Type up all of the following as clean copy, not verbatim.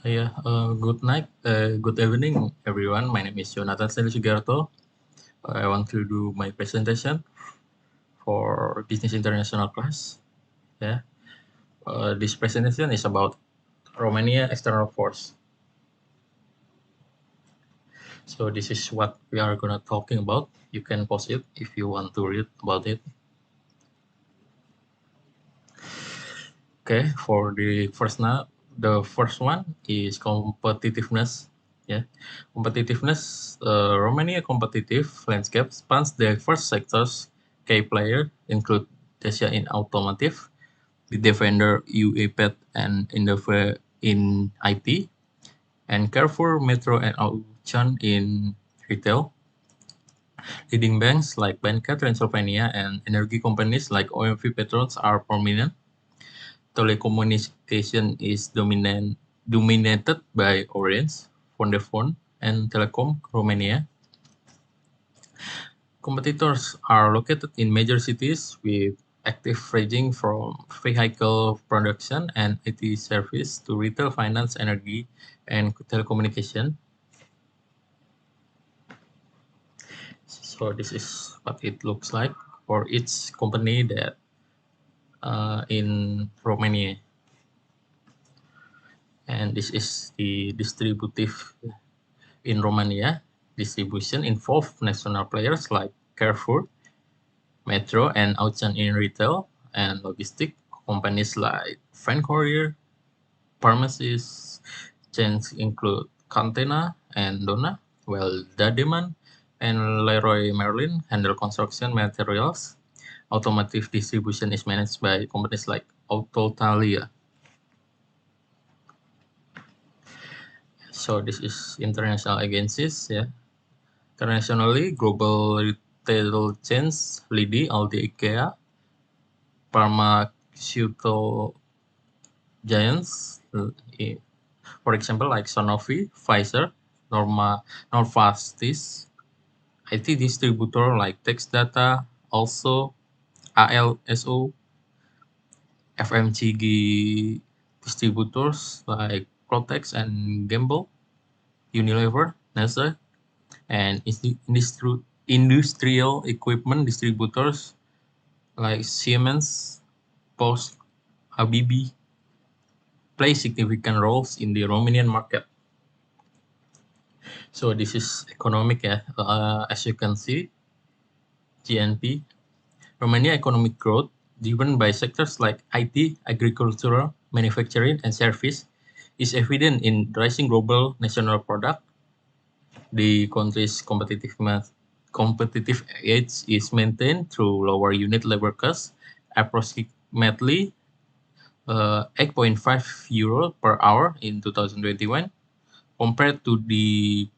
Good night, good evening, everyone. My name is Jonathan Sugarto. I want to do my presentation for Business International class. Yeah, this presentation is about Romania external force. So this is what we are gonna talking about. You can pause it if you want to read about it. Okay, for the first one is competitiveness. Yeah, competitiveness. Romania competitive landscape spans diverse sectors. Key players include Tesla in automotive, the Defender UAPET and Endeavor in IT, and Carrefour, Metro, and Auchan in retail. Leading banks like Banca Transylvania and energy companies like OMV Petros are prominent. Telecommunication is dominated by Orange, Vodafone, and Telekom Romania. Competitors are located in major cities with active ranging from vehicle production and IT service to retail, finance, energy, and telecommunication. So this is what it looks like for each company that in Romania. And this is the distributive in Romania. Distribution involve national players like Carrefour, Metro, and Auchan in retail, and logistic companies like Van Courier, pharmacies. Chains include Cantena and Donna, while Dademan and Leroy Merlin handle construction materials. Automotive distribution is managed by companies like Autotalia. So this is international agencies, yeah. Internationally, global retail chains Lidl, Aldi, IKEA, pharmaceutical giants, for example, like Sanofi, Pfizer, Novartis, IT distributor like TextData, also ALSO, FMCG distributors like Protex and Gamble, Unilever, Nestle, and industrial equipment distributors like Siemens, Bosch, Habibi play significant roles in the Romanian market. So this is economic, yeah. As you can see, GNP, Romania economic growth driven by sectors like IT, agricultural, manufacturing, and service is evident in rising global national product. The country's competitive edge is maintained through lower unit labor costs, approximately 8.5 euro per hour in 2021, compared to the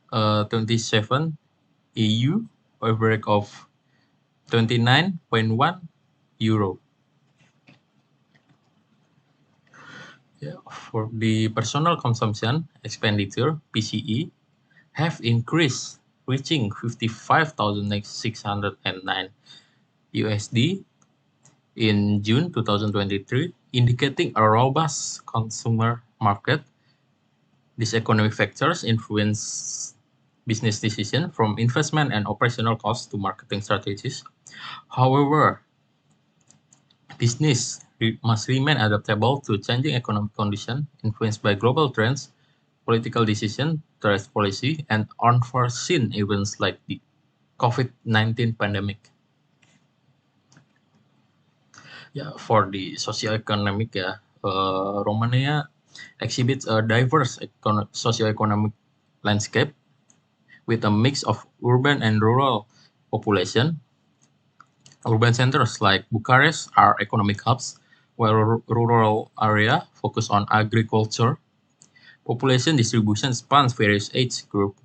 27 EU average of 29.1 euro. Yeah, for the personal consumption expenditure (PCE) have increased, reaching 55,609 USD in June 2023, indicating a robust consumer market. These economic factors influence business decisions from investment and operational costs to marketing strategies. However, business must remain adaptable to changing economic conditions influenced by global trends, political decisions, trade policy, and unforeseen events like the COVID-19 pandemic. Yeah, for the socioeconomic, Romania exhibits a diverse socioeconomic landscape with a mix of urban and rural population. Urban centers like Bucharest are economic hubs, while rural area focus on agriculture. Population distribution spans various age groups,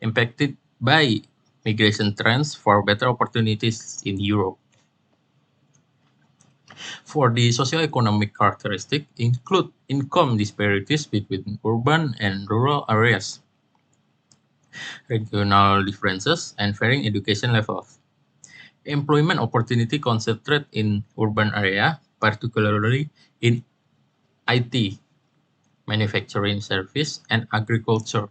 impacted by migration trends for better opportunities in Europe. For the socioeconomic characteristics include income disparities between urban and rural areas, regional differences, and varying education levels. Employment opportunity concentrated in urban area, particularly in IT. manufacturing service, and agriculture.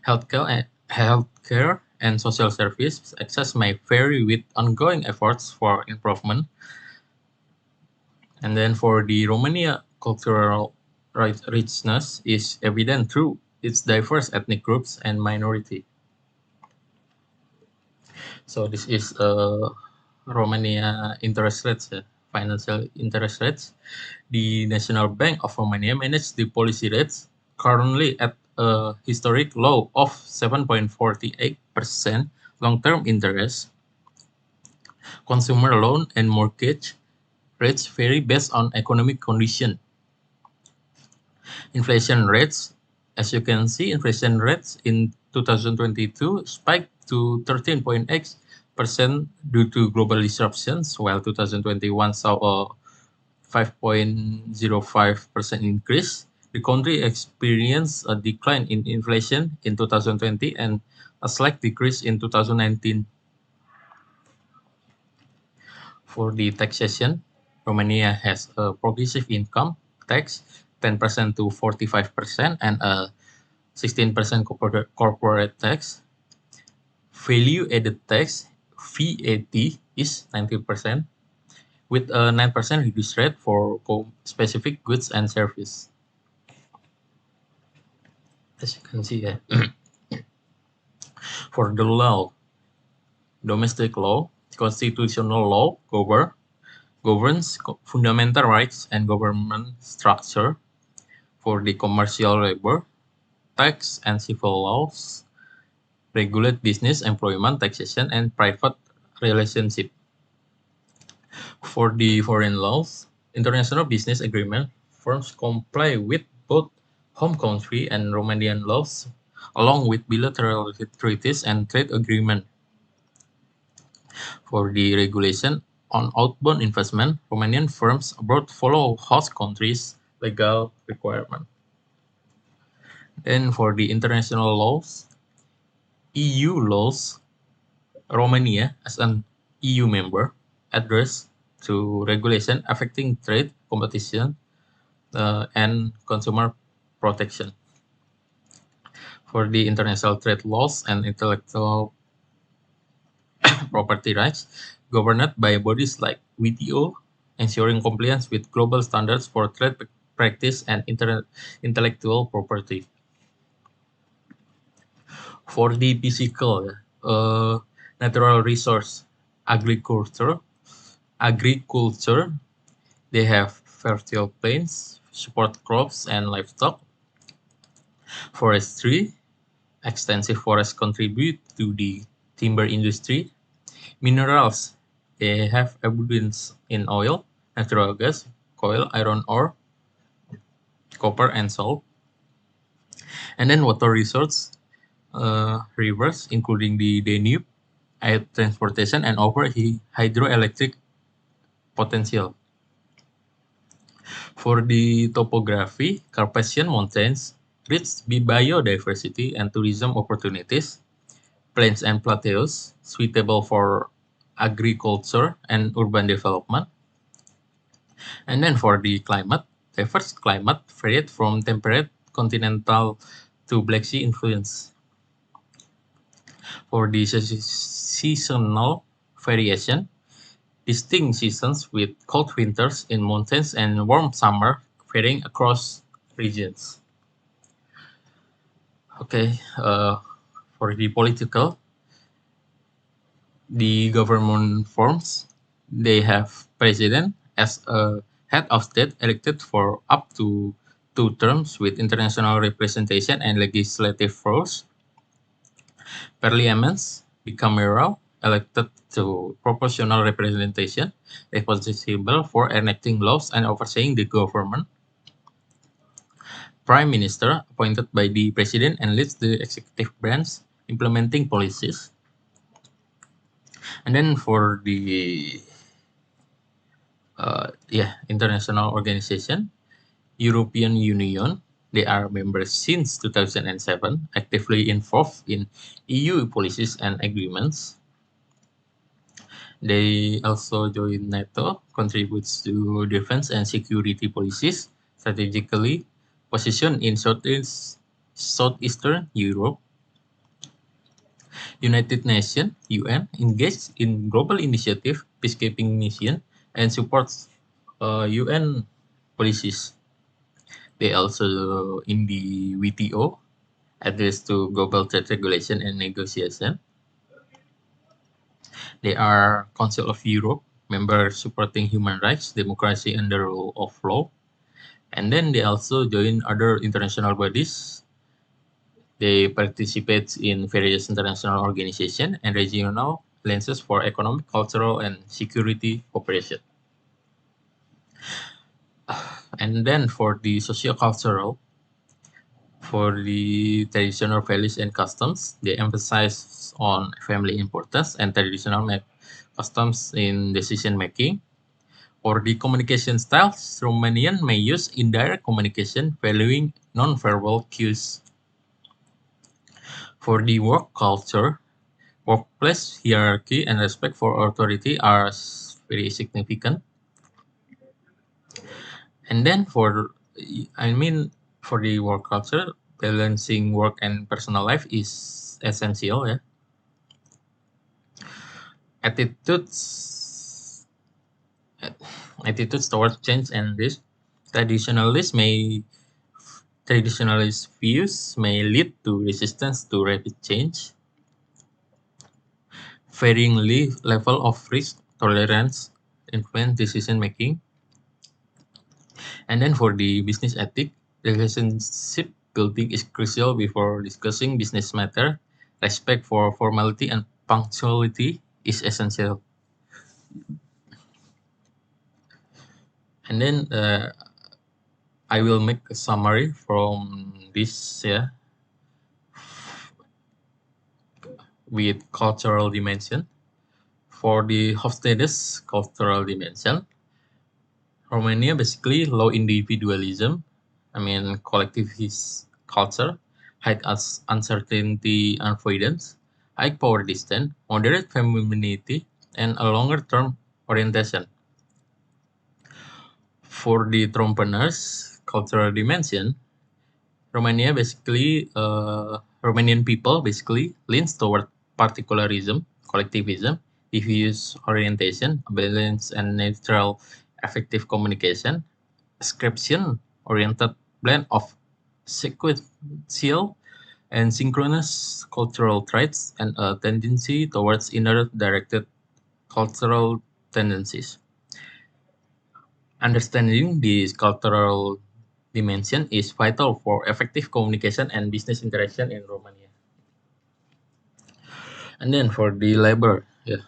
Healthcare and social service access may vary with ongoing efforts for improvement. And then for the Romania, cultural richness is evident through its diverse ethnic groups and minority. So this is Romania interest rates, financial interest rates. The National Bank of Romania manages the policy rates currently at a historic low of 7.48% long-term interest. Consumer loan and mortgage rates vary based on economic condition. Inflation rates, as you can see, inflation rates in 2022 spiked to 13.8% due to global disruptions, while 2021 saw a 5.05% increase. The country experienced a decline in inflation in 2020 and a slight decrease in 2019. For the taxation, Romania has a progressive income tax, 10% to 45%, and a 16% corporate tax. Value added tax, VAT, is 19%, with a 9% reduced rate for specific goods and services. As you can see, for the law, domestic law, constitutional law governs fundamental rights and government structure. For the commercial labor, tax and civil laws regulate business, employment, taxation, and private relationship. For the foreign laws, international business agreement firms comply with both home country and Romanian laws, along with bilateral treaties and trade agreement. For the regulation on outbound investment, Romanian firms abroad follow host countries' legal requirement. Then for the international laws, EU laws, Romania as an EU member address to regulation affecting trade, competition, and consumer protection. For the international trade laws and intellectual property rights, governed by bodies like WTO, ensuring compliance with global standards for trade practice and intellectual property. For the physical, natural resource, agriculture, they have fertile plains, support crops and livestock. Forestry, extensive forests contribute to the timber industry. Minerals, they have abundance in oil, natural gas, coal, iron ore, copper, and salt. And then water resources, rivers, including the Danube, air transportation, and over hydroelectric potential. For the topography, Carpathian Mountains, rich biodiversity and tourism opportunities, plains and plateaus, suitable for agriculture and urban development. And then for the climate, diverse climate varied from temperate continental to Black Sea influence. For the seasonal variation, distinct seasons with cold winters in mountains and warm summer varying across regions. Okay, for the political, the government forms, they have president as a head of state elected for up to 2 terms with international representation and legislative roles. Parliaments, bicameral, elected to proportional representation, responsible for enacting laws and overseeing the government. Prime Minister, appointed by the President and leads the executive branch, implementing policies. And then for the international organization, European Union, they are members since 2007, actively involved in EU policies and agreements. They also join NATO, contributes to defense and security policies, strategically positioned in southeastern Europe. United Nations (UN) engaged in global initiative, peacekeeping mission, and supports UN policies. They also in the WTO address to global trade regulation and negotiation. They are Council of Europe member supporting human rights, democracy, and the rule of law. And then they also join other international bodies. They participate in various international organizations and regional alliances for economic, cultural, and security cooperation. And then for the socio-cultural, for the traditional values and customs, they emphasize on family importance and traditional customs in decision making. For the communication styles, Romanian may use indirect communication, valuing non-verbal cues. For the work culture, workplace hierarchy and respect for authority are very significant. And then I mean, for the work culture, balancing work and personal life is essential. Yeah, attitudes, attitudes towards change and risk. Traditionalists may Traditionalist views may lead to resistance to rapid change. Varying level of risk tolerance influence decision making. And then for the business ethic, relationship building is crucial before discussing business matter. Respect for formality and punctuality is essential. And then I will make a summary from this, yeah, with cultural dimension. For the Hofstede's cultural dimension, Romania basically low individualism, I mean collectivist culture, high uncertainty avoidance, high power distance, moderate femininity, and a longer term orientation. For the Trompeners cultural dimension, Romanian people basically leans toward particularism, collectivism, diffuse orientation, balance and neutral effective communication, description-oriented blend of sequential and synchronous cultural traits, and a tendency towards inner-directed cultural tendencies. Understanding this cultural dimension is vital for effective communication and business interaction in Romania. And then for the labor, yeah,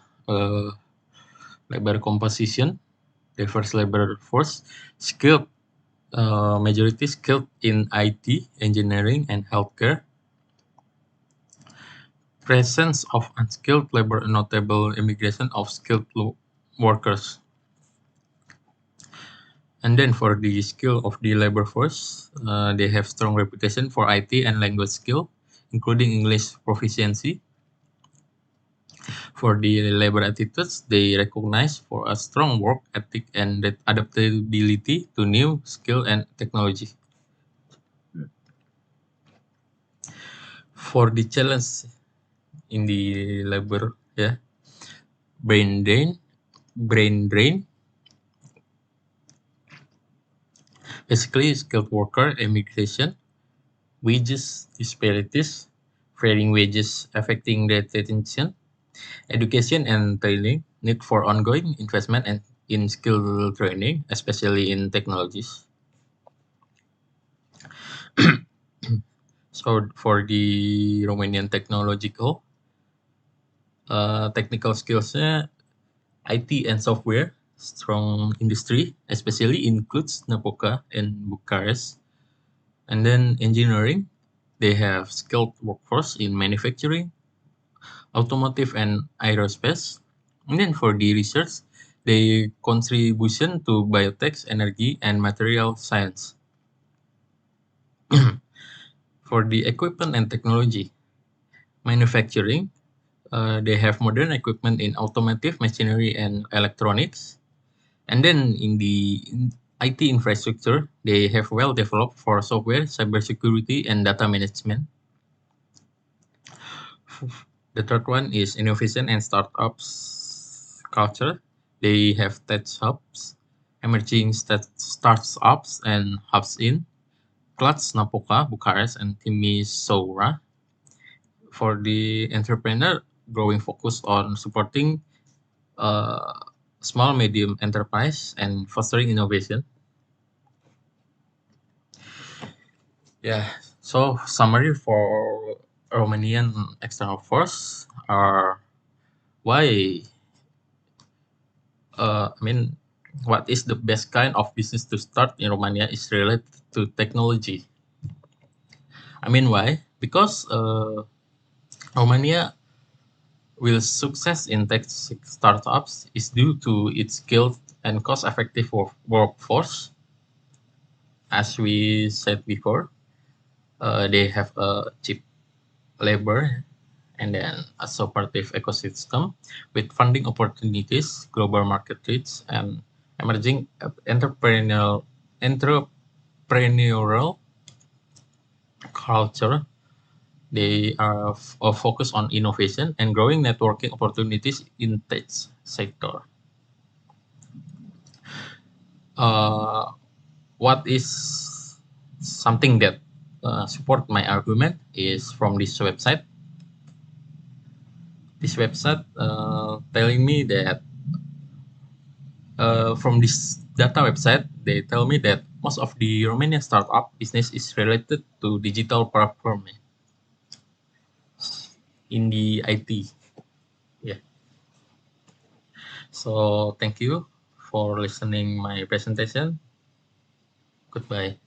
labor composition, diverse labor force, skilled majority skilled in IT, engineering, and healthcare. Presence of unskilled labor and notable immigration of skilled workers. And then for the skill of the labor force, they have strong reputation for IT and language skill, including English proficiency. For the labor attitudes, they recognize for a strong work ethic and adaptability to new skill and technology. For the challenge in the labor, yeah, brain drain, brain drain, basically skilled worker immigration, wages disparities, varying wages affecting the retention, education and training, need for ongoing investment and in skill training, especially in technologies. So for the Romanian technical skillsnya, IT and software, strong industry, especially includes Napoca and Bucharest. And then engineering, they have skilled workforce in manufacturing, automotive and aerospace. And then for the research, they contribution to biotech, energy, and material science. For the equipment and technology, manufacturing, they have modern equipment in automotive machinery and electronics. And then in the IT infrastructure. They have well developed for software, cybersecurity, and data management. The third one is innovation and startups culture. They have tech hubs, emerging startups and hubs in Cluj, Napoca, Bucharest, and Timisoara. For the entrepreneur, growing focus on supporting uh, small medium enterprise and fostering innovation. Yeah. So summary for Romanian external force are why I mean what is the best kind of business to start in Romania is related to technology. I mean why? Because Romania will success in tech startups is due to its skilled and cost-effective workforce. As we said before, they have a cheap labor and then a supportive ecosystem with funding opportunities, global market reach, and emerging entrepreneurial culture. They are focused on innovation and growing networking opportunities in tech sector. Uh, what is something that support my argument is from this website. This website telling me that from this data website, they tell me that most of the Romanian startup business is related to digital platform in the IT. Yeah. So thank you for listening my presentation. Goodbye.